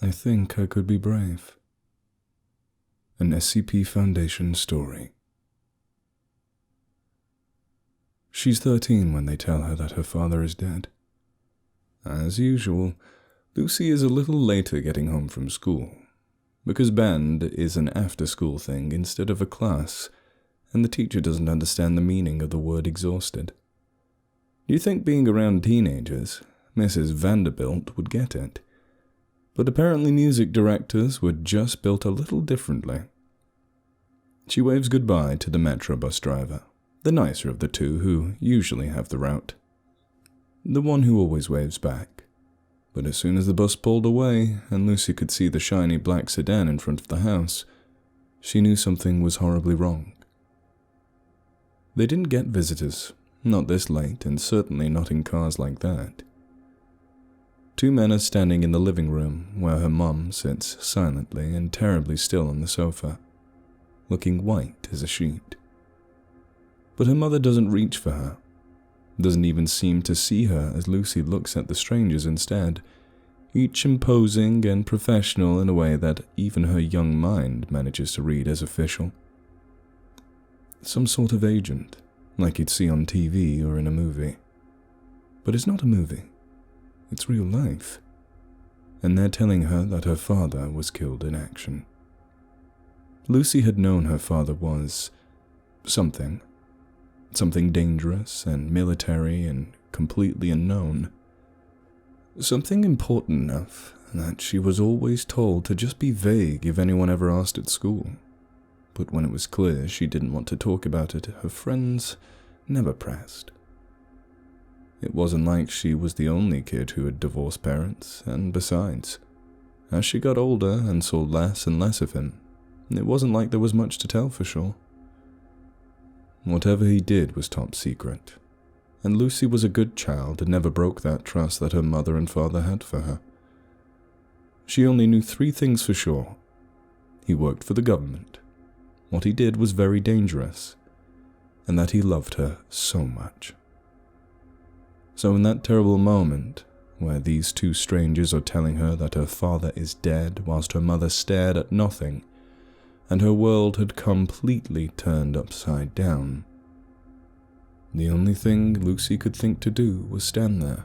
I think I could be brave. An SCP Foundation story. She's 13 when they tell her that her father is dead. As usual, Lucy is a little later getting home from school, because band is an after-school thing instead of a class, and the teacher doesn't understand the meaning of the word exhausted. You'd think being around teenagers, Mrs. Vanderbilt would get it. But apparently music directors were just built a little differently. She waves goodbye to the Metro bus driver, the nicer of the two who usually have the route. The one who always waves back. But as soon as the bus pulled away and Lucy could see the shiny black sedan in front of the house, she knew something was horribly wrong. They didn't get visitors, not this late, and certainly not in cars like that. Two men are standing in the living room where her mum sits silently and terribly still on the sofa, looking white as a sheet. But her mother doesn't reach for her, doesn't even seem to see her as Lucy looks at the strangers instead, each imposing and professional in a way that even her young mind manages to read as official. Some sort of agent, like you'd see on TV or in a movie. But it's not a movie. It's real life, and they're telling her that her father was killed in action. Lucy had known her father was something dangerous and military and completely unknown. Something important enough that she was always told to just be vague if anyone ever asked at school. But when it was clear she didn't want to talk about it, her friends never pressed. It wasn't like she was the only kid who had divorced parents, and besides, as she got older and saw less and less of him, it wasn't like there was much to tell for sure. Whatever he did was top secret, and Lucy was a good child and never broke that trust that her mother and father had for her. She only knew 3 things for sure. He worked for the government, what he did was very dangerous, and that he loved her so much. So in that terrible moment, where these two strangers are telling her that her father is dead whilst her mother stared at nothing, and her world had completely turned upside down, the only thing Lucy could think to do was stand there,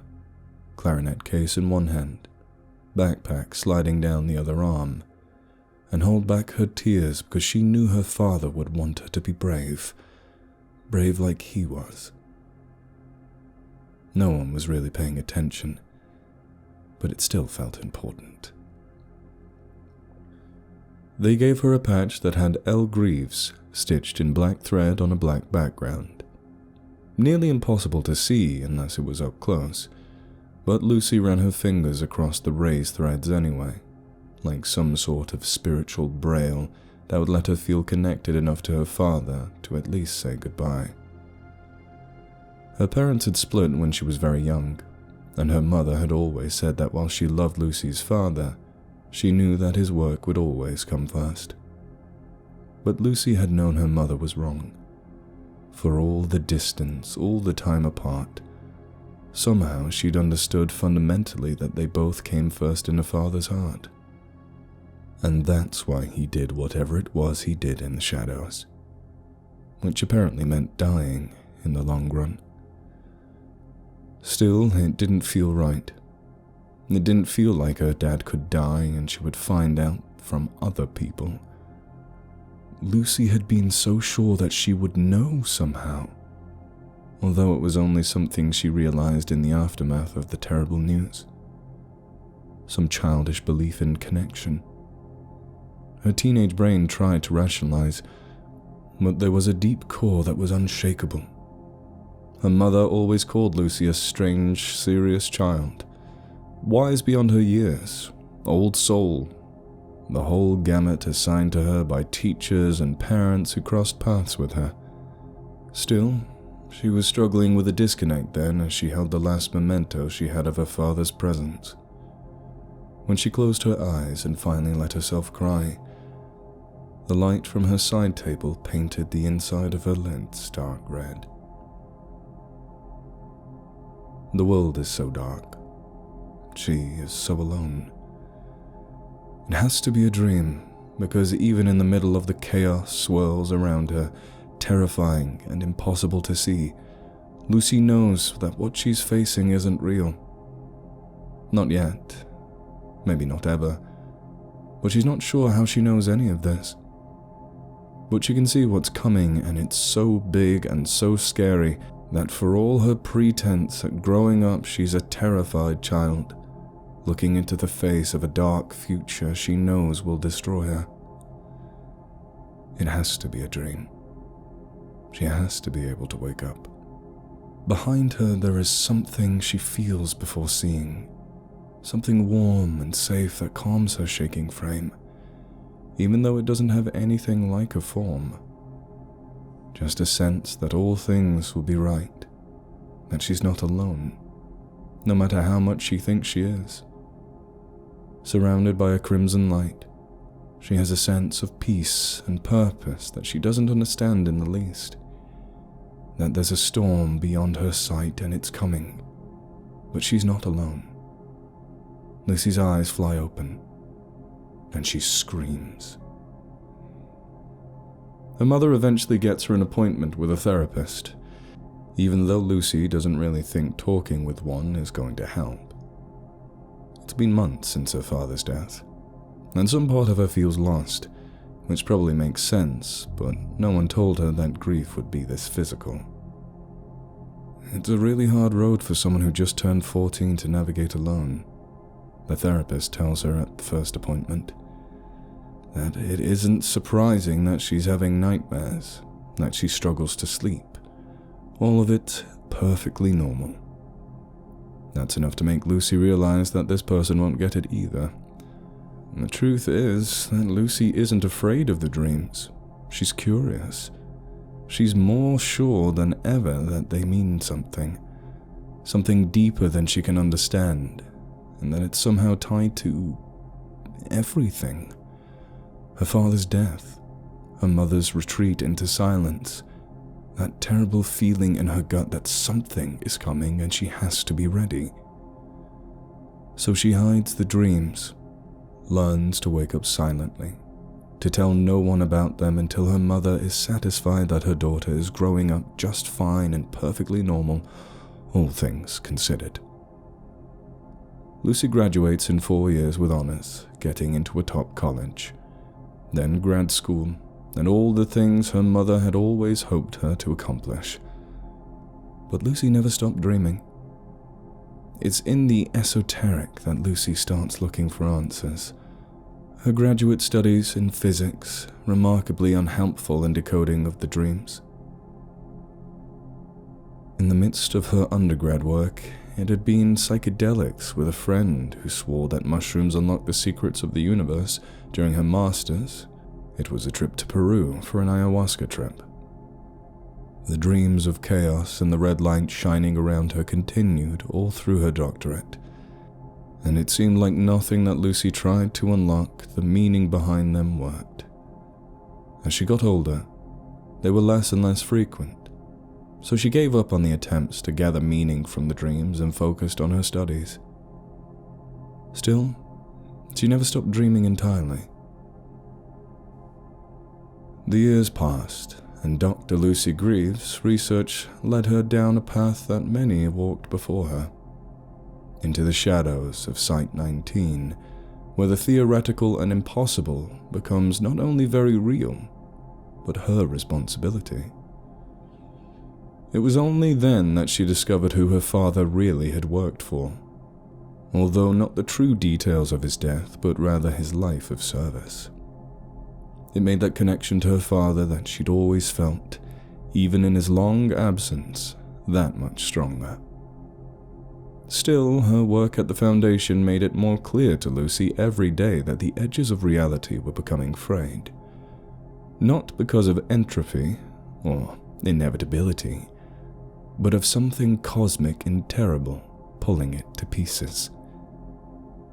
clarinet case in one hand, backpack sliding down the other arm, and hold back her tears because she knew her father would want her to be brave like he was. No one was really paying attention, but it still felt important. They gave her a patch that had L. Greaves stitched in black thread on a black background. Nearly impossible to see unless it was up close, but Lucy ran her fingers across the raised threads anyway, like some sort of spiritual braille that would let her feel connected enough to her father to at least say goodbye. Her parents had split when she was very young, and her mother had always said that while she loved Lucy's father, she knew that his work would always come first. But Lucy had known her mother was wrong. For all the distance, all the time apart, somehow she'd understood fundamentally that they both came first in her father's heart. And that's why he did whatever it was he did in the shadows, which apparently meant dying in the long run. Still, it didn't feel right. It didn't feel like her dad could die and she would find out from other people. Lucy had been so sure that she would know somehow, although it was only something she realized in the aftermath of the terrible news. Some childish belief in connection. Her teenage brain tried to rationalize, but there was a deep core that was unshakable. Her mother always called Lucy a strange, serious child, wise beyond her years, old soul, the whole gamut assigned to her by teachers and parents who crossed paths with her. Still, she was struggling with a disconnect then as she held the last memento she had of her father's presence. When she closed her eyes and finally let herself cry, the light from her side table painted the inside of her lids stark red. The world is so dark. She is so alone. It has to be a dream, because even in the middle of the chaos swirls around her, terrifying and impossible to see, Lucy knows that what she's facing isn't real. Not yet. Maybe not ever. But she's not sure how she knows any of this. But she can see what's coming, and it's so big and so scary that for all her pretense at growing up, she's a terrified child, looking into the face of a dark future she knows will destroy her. It has to be a dream. She has to be able to wake up. Behind her, there is something she feels before seeing. Something warm and safe that calms her shaking frame, even though it doesn't have anything like a form. Just a sense that all things will be right, that she's not alone, no matter how much she thinks she is. Surrounded by a crimson light, she has a sense of peace and purpose that she doesn't understand in the least. That there's a storm beyond her sight and it's coming, but she's not alone. Lucy's eyes fly open, and she screams. Her mother eventually gets her an appointment with a therapist, even though Lucy doesn't really think talking with one is going to help. It's been months since her father's death, and some part of her feels lost, which probably makes sense, but no one told her that grief would be this physical. It's a really hard road for someone who just turned 14 to navigate alone. The therapist tells her at the first appointment that it isn't surprising that she's having nightmares, that she struggles to sleep. All of it perfectly normal. That's enough to make Lucy realize that this person won't get it either. And the truth is that Lucy isn't afraid of the dreams. She's curious. She's more sure than ever that they mean something deeper than she can understand, and that it's somehow tied to everything. Her father's death, her mother's retreat into silence, that terrible feeling in her gut that something is coming and she has to be ready. So she hides the dreams, learns to wake up silently, to tell no one about them until her mother is satisfied that her daughter is growing up just fine and perfectly normal, all things considered. Lucy graduates in 4 years with honors, getting into a top college, then grad school, and all the things her mother had always hoped her to accomplish. But Lucy never stopped dreaming. It's in the esoteric that Lucy starts looking for answers. Her graduate studies in physics, remarkably unhelpful in decoding of the dreams. In the midst of her undergrad work, it had been psychedelics with a friend who swore that mushrooms unlocked the secrets of the universe. During her master's, it was a trip to Peru for an ayahuasca trip. The dreams of chaos and the red light shining around her continued all through her doctorate, and it seemed like nothing that Lucy tried to unlock the meaning behind them worked. As she got older, they were less and less frequent, so she gave up on the attempts to gather meaning from the dreams and focused on her studies. Still, she never stopped dreaming entirely. The years passed, and Dr. Lucy Greaves' research led her down a path that many have walked before her, into the shadows of Site 19, where the theoretical and impossible becomes not only very real, but her responsibility. It was only then that she discovered who her father really had worked for, although not the true details of his death, but rather his life of service. It made that connection to her father that she'd always felt, even in his long absence, that much stronger. Still, her work at the Foundation made it more clear to Lucy every day that the edges of reality were becoming frayed. Not because of entropy or inevitability, but of something cosmic and terrible pulling it to pieces.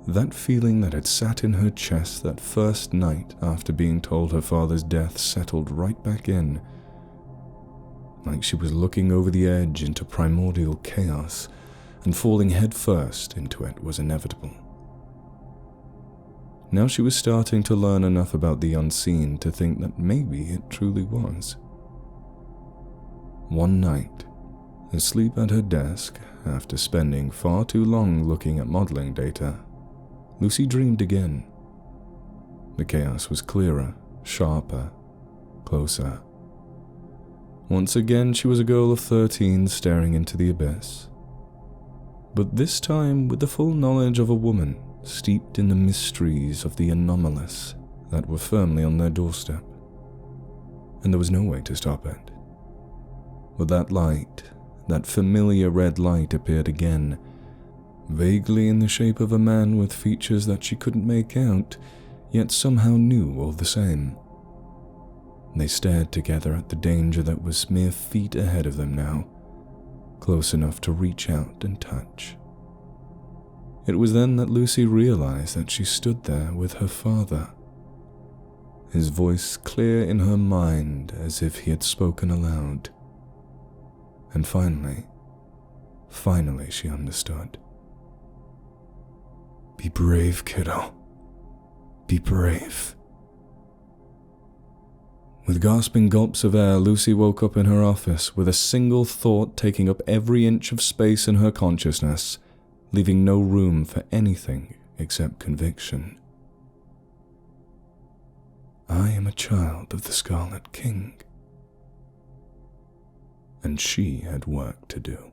That feeling that had sat in her chest that first night after being told her father's death settled right back in, like she was looking over the edge into primordial chaos, and falling headfirst into it was inevitable. Now she was starting to learn enough about the unseen to think that maybe it truly was. One night, asleep at her desk after spending far too long looking at modeling data, Lucy dreamed again. The chaos was clearer, sharper, closer. Once again, she was a girl of 13 staring into the abyss. But this time with the full knowledge of a woman steeped in the mysteries of the anomalous that were firmly on their doorstep. And there was no way to stop it. But that light, that familiar red light, appeared again, vaguely in the shape of a man with features that she couldn't make out, yet somehow knew all the same. They stared together at the danger that was mere feet ahead of them now, close enough to reach out and touch. It was then that Lucy realized that she stood there with her father, his voice clear in her mind as if he had spoken aloud. And finally she understood. "Be brave, kiddo. Be brave." With gasping gulps of air, Lucy woke up in her office with a single thought taking up every inch of space in her consciousness, leaving no room for anything except conviction. I am a child of the Scarlet King. And she had work to do.